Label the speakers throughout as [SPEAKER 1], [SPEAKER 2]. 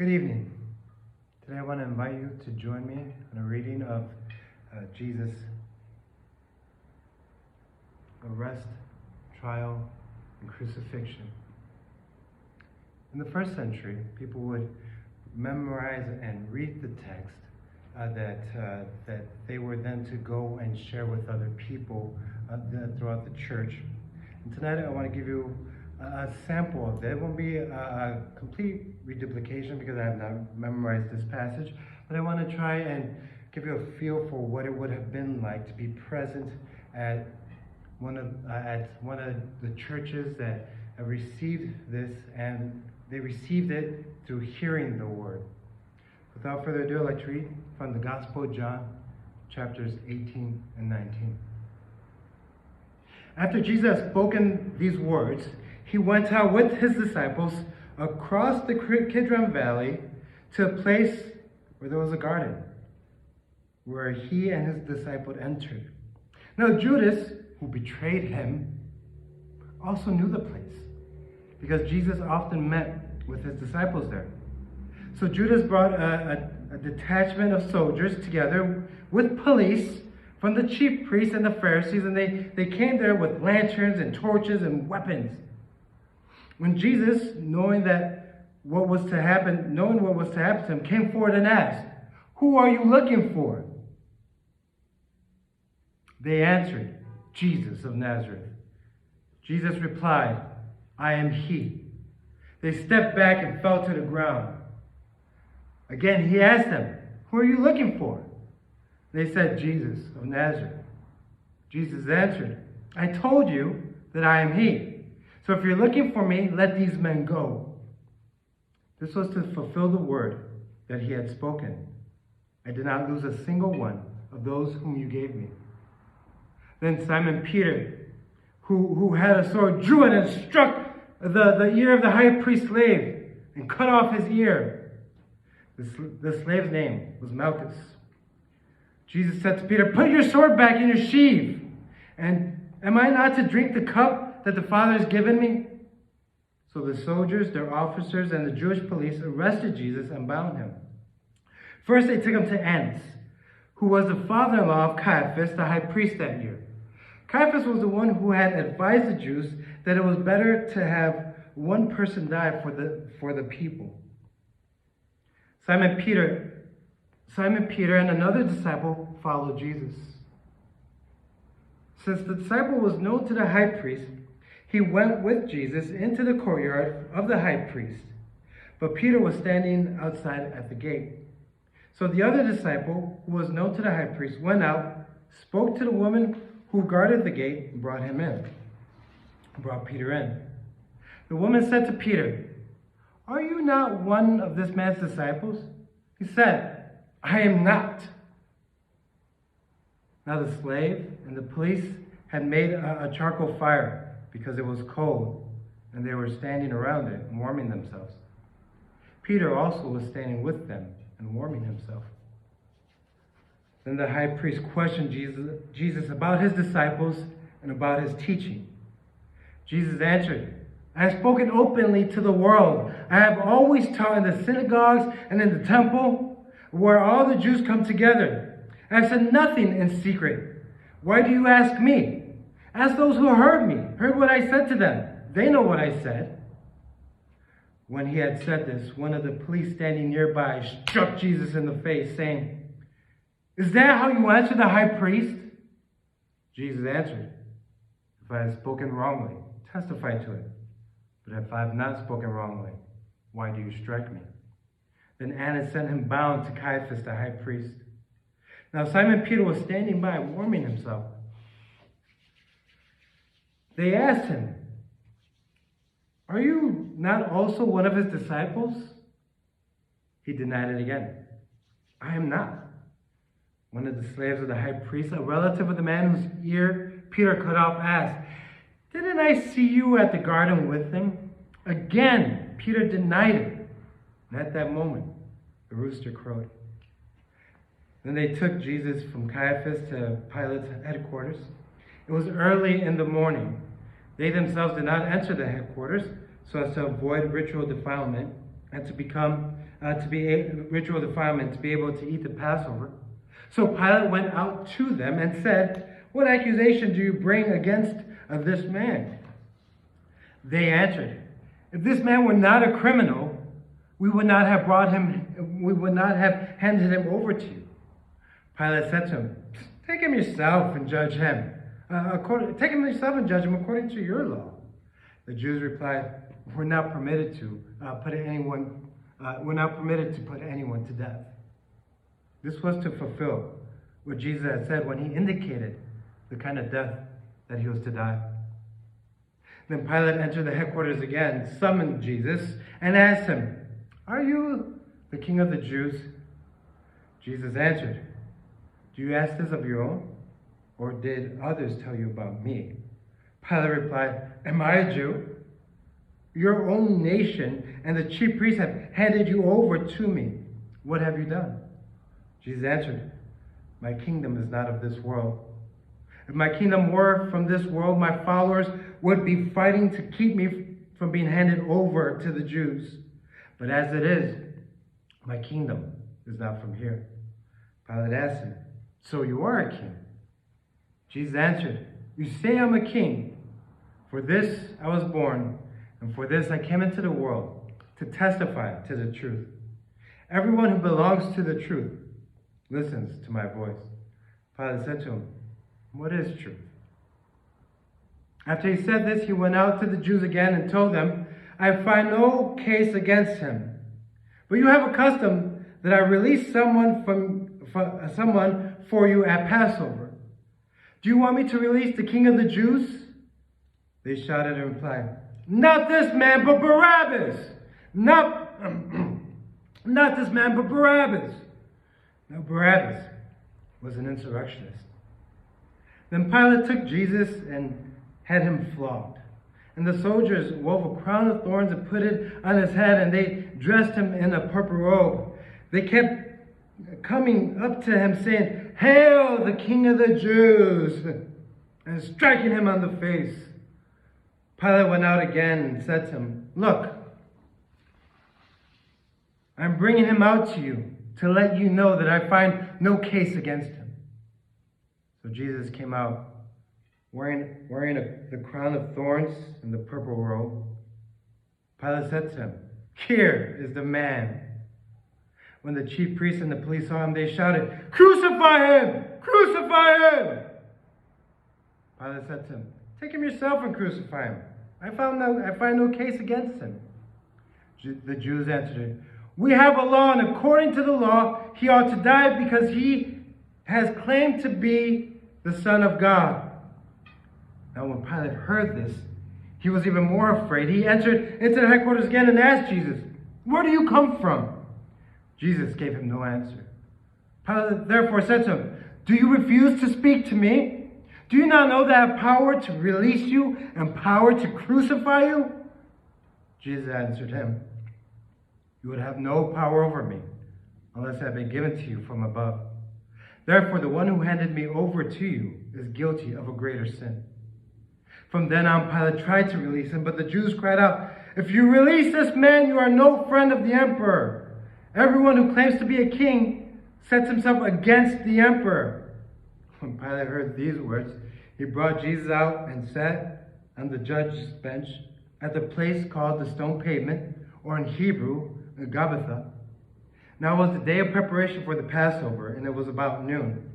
[SPEAKER 1] Good evening. Today I want to invite you to join me in a reading of Jesus' arrest, trial, and crucifixion. In the first century, people would memorize and read the text that they were then to go and share with other people throughout the church. And tonight I want to give you a sample of that. It won't be a complete reduplication because I have not memorized this passage, but I want to try and give you a feel for what it would have been like to be present at one of the churches that received this, and they received it through hearing the word. Without further ado, I'd like to read from the Gospel of John, chapters 18 and 19. After Jesus had spoken these words, he went out with his disciples across the Kidron Valley to a place where there was a garden, where he and his disciples entered. Now Judas, who betrayed him, also knew the place, because Jesus often met with his disciples there. So Judas brought a detachment of soldiers together with police from the chief priests and the Pharisees, and they came there with lanterns and torches and weapons. When Jesus, knowing what was to happen to him, came forward and asked, "Who are you looking for?" They answered, "Jesus of Nazareth." Jesus replied, "I am he." They stepped back and fell to the ground. Again, he asked them, "Who are you looking for?" They said, "Jesus of Nazareth." Jesus answered, "I told you that I am he. So if you're looking for me, let these men go." This was to fulfill the word that he had spoken. "I did not lose a single one of those whom you gave me." Then Simon Peter, who had a sword, drew it and struck the ear of the high priest's slave and cut off his ear. The slave's name was Malchus. Jesus said to Peter, "Put your sword back in your sheath. And am I not to drink the cup that the Father has given me?" So the soldiers, their officers, and the Jewish police arrested Jesus and bound him. First they took him to Annas, who was the father-in-law of Caiaphas, the high priest that year. Caiaphas was the one who had advised the Jews that it was better to have one person die for the people. Simon Peter and another disciple followed Jesus. Since the disciple was known to the high priest, he went with Jesus into the courtyard of the high priest. But Peter was standing outside at the gate. So the other disciple, who was known to the high priest, went out, spoke to the woman who guarded the gate, and brought Peter in. The woman said to Peter, "Are you not one of this man's disciples?" He said, "I am not." Now the slave and the police had made a charcoal fire because it was cold, and they were standing around it and warming themselves. Peter also was standing with them and warming himself. Then the high priest questioned Jesus about his disciples and about his teaching. Jesus answered, "I have spoken openly to the world. I have always taught in the synagogues and in the temple, where all the Jews come together. I have said nothing in secret. Why do you ask me? Ask those who heard what I said to them. They know what I said." When he had said this, one of the police standing nearby struck Jesus in the face, saying, "Is that how you answer the high priest?" Jesus answered, "If I have spoken wrongly, testify to it. But if I have not spoken wrongly, why do you strike me?" Then Annas sent him bound to Caiaphas the high priest. Now Simon Peter was standing by, warming himself. They asked him, "Are you not also one of his disciples?" He denied it again. "I am not." One of the slaves of the high priest, a relative of the man whose ear Peter cut off, asked, "Didn't I see you at the garden with him?" Again, Peter denied it. And at that moment, the rooster crowed. Then they took Jesus from Caiaphas to Pilate's headquarters. It was early in the morning. They themselves did not enter the headquarters so as to avoid ritual defilement, and to be a ritual defilement, to be able to eat the Passover. So Pilate went out to them and said, "What accusation do you bring against this man?" They answered, "If this man were not a criminal, we would not have handed him over to you." Pilate said to him, "Take him yourself and judge him. Take him yourself and judge him according to your law." The Jews replied, "We're not permitted to put anyone to death." This was to fulfill what Jesus had said when he indicated the kind of death that he was to die. Then Pilate entered the headquarters again, summoned Jesus, and asked him, "Are you the king of the Jews?" Jesus answered, "Do you ask this of your own, or did others tell you about me?" Pilate replied, "Am I a Jew? Your own nation and the chief priests have handed you over to me. What have you done?" Jesus answered, "My kingdom is not of this world. If my kingdom were from this world, my followers would be fighting to keep me from being handed over to the Jews. But as it is, my kingdom is not from here." Pilate asked him, "So you are a king?" Jesus answered, "You say I'm a king. For this I was born, and for this I came into the world, to testify to the truth. Everyone who belongs to the truth listens to my voice." Pilate said to him, "What is truth?" After he said this, he went out to the Jews again and told them, "I find no case against him. But you have a custom that I release someone for you at Passover. Do you want me to release the king of the Jews?" They shouted and replied, "Not this man, but Barabbas! Not this man, but Barabbas!" Now Barabbas was an insurrectionist. Then Pilate took Jesus and had him flogged. And the soldiers wove a crown of thorns and put it on his head, and they dressed him in a purple robe. They kept coming up to him saying, "Hail, the King of the Jews!" and striking him on the face. Pilate went out again and said to him, "Look, I'm bringing him out to you to let you know that I find no case against him." So Jesus came out wearing the crown of thorns and the purple robe. Pilate said to him, "Here is the man." When the chief priests and the police saw him, they shouted, "Crucify him! Crucify him!" Pilate said to him, "Take him yourself and crucify him. I find no case against him." The Jews answered, "We have a law, and according to the law, he ought to die because he has claimed to be the Son of God." Now when Pilate heard this, he was even more afraid. He entered into the headquarters again and asked Jesus, "Where do you come from?" Jesus gave him no answer. Pilate therefore said to him, "Do you refuse to speak to me? Do you not know that I have power to release you and power to crucify you?" Jesus answered him, "You would have no power over me unless it had been given to you from above. Therefore, the one who handed me over to you is guilty of a greater sin." From then on, Pilate tried to release him, but the Jews cried out, "If you release this man, you are no friend of the emperor. Everyone who claims to be a king sets himself against the emperor." When Pilate heard these words, he brought Jesus out and sat on the judge's bench at the place called the Stone Pavement, or in Hebrew, Gabbatha. Now it was the day of preparation for the Passover, and it was about noon.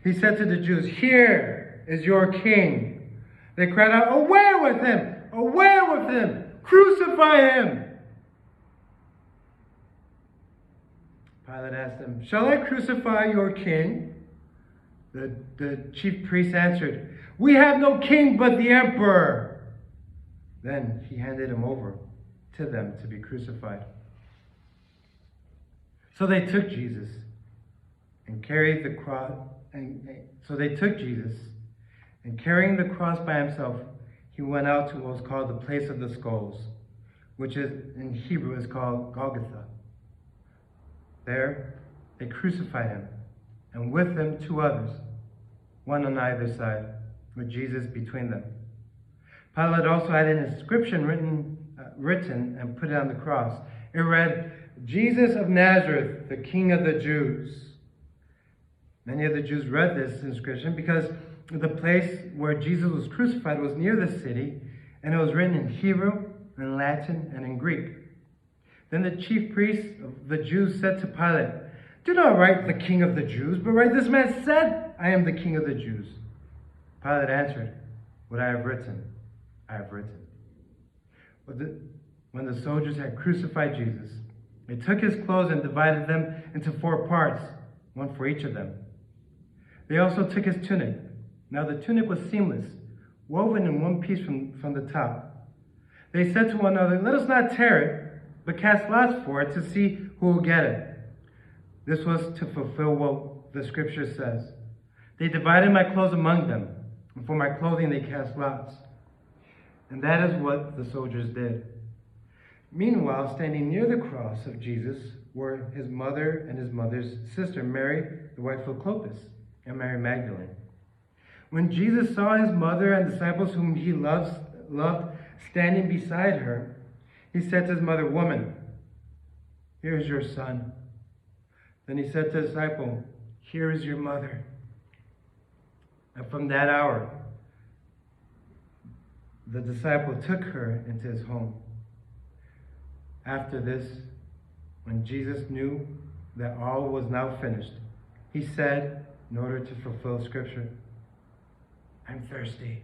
[SPEAKER 1] He said to the Jews, "Here is your king." They cried out, "Away with him! Away with him! Crucify him!" Pilate asked them, "Shall I crucify your king?" The chief priests answered, "We have no king but the emperor." Then he handed him over to them to be crucified. So they took Jesus and carried the cross. And carrying the cross by himself, he went out to what was called the place of the skulls, which in Hebrew is called Golgotha. There they crucified him, and with him 2 others, one on either side, with Jesus between them. Pilate also had an inscription written and put it on the cross. It read, Jesus of Nazareth, the King of the Jews. Many of the Jews read this inscription because the place where Jesus was crucified was near the city, and it was written in Hebrew, in Latin, and in Greek. Then the chief priests of the Jews said to Pilate, "Do not write the King of the Jews, but write, this man said, I am the King of the Jews." Pilate answered, "What I have written, I have written." When the soldiers had crucified Jesus, they took his clothes and divided them into 4 parts, one for each of them. They also took his tunic. Now the tunic was seamless, woven in one piece from the top. They said to one another, "Let us not tear it, but cast lots for it to see who will get it." This was to fulfill what the scripture says. They divided my clothes among them, and for my clothing they cast lots. And that is what the soldiers did. Meanwhile, standing near the cross of Jesus were his mother and his mother's sister, Mary, the wife of Clopas, and Mary Magdalene. When Jesus saw his mother and disciples whom he loved standing beside her, he said to his mother, "Woman, here is your son." Then he said to the disciple, "Here is your mother." And from that hour, the disciple took her into his home. After this, when Jesus knew that all was now finished, he said, in order to fulfill scripture, "I'm thirsty."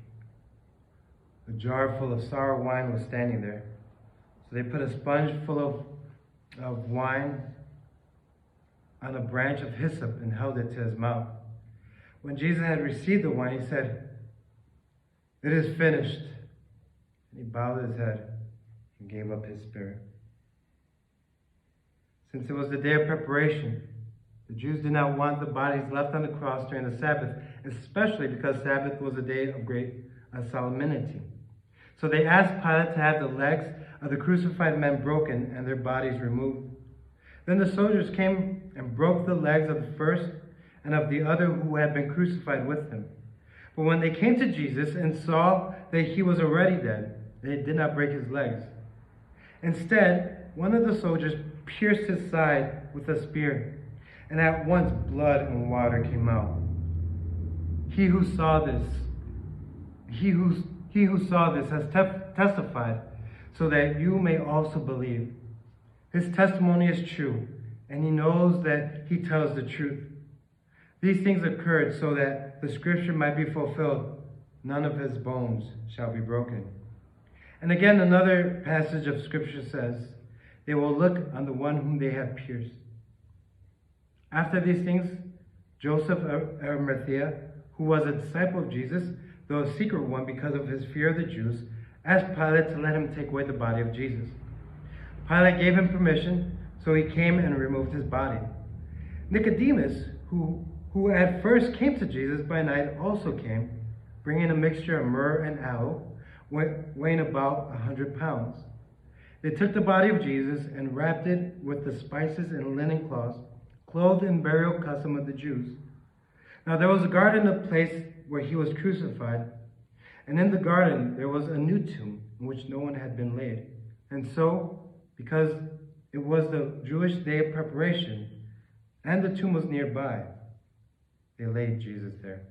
[SPEAKER 1] A jar full of sour wine was standing there. So they put a sponge full of wine on a branch of hyssop and held it to his mouth. When Jesus had received the wine, he said, "It is finished." And he bowed his head and gave up his spirit. Since it was the day of preparation, the Jews did not want the bodies left on the cross during the Sabbath, especially because Sabbath was a day of great solemnity. So they asked Pilate to have the legs of the crucified men broken and their bodies removed. Then the soldiers came and broke the legs of the first and of the other who had been crucified with him. But when they came to Jesus and saw that he was already dead, they did not break his legs. Instead, one of the soldiers pierced his side with a spear, and at once blood and water came out. He who saw this has testified, so that you may also believe. His testimony is true, and he knows that he tells the truth. These things occurred so that the scripture might be fulfilled. None of his bones shall be broken. And again, another passage of scripture says, they will look on the one whom they have pierced. After these things, Joseph of Arimathea, who was a disciple of Jesus, though a secret one because of his fear of the Jews, asked Pilate to let him take away the body of Jesus. Pilate gave him permission, so he came and removed his body. Nicodemus, who at first came to Jesus by night, also came, bringing a mixture of myrrh and aloe, weighing about 100 pounds. They took the body of Jesus and wrapped it with the spices and linen cloths, clothed in burial custom of the Jews. Now there was a garden in the place where he was crucified, and in the garden there was a new tomb in which no one had been laid. And so, because it was the Jewish day of preparation, and the tomb was nearby, they laid Jesus there.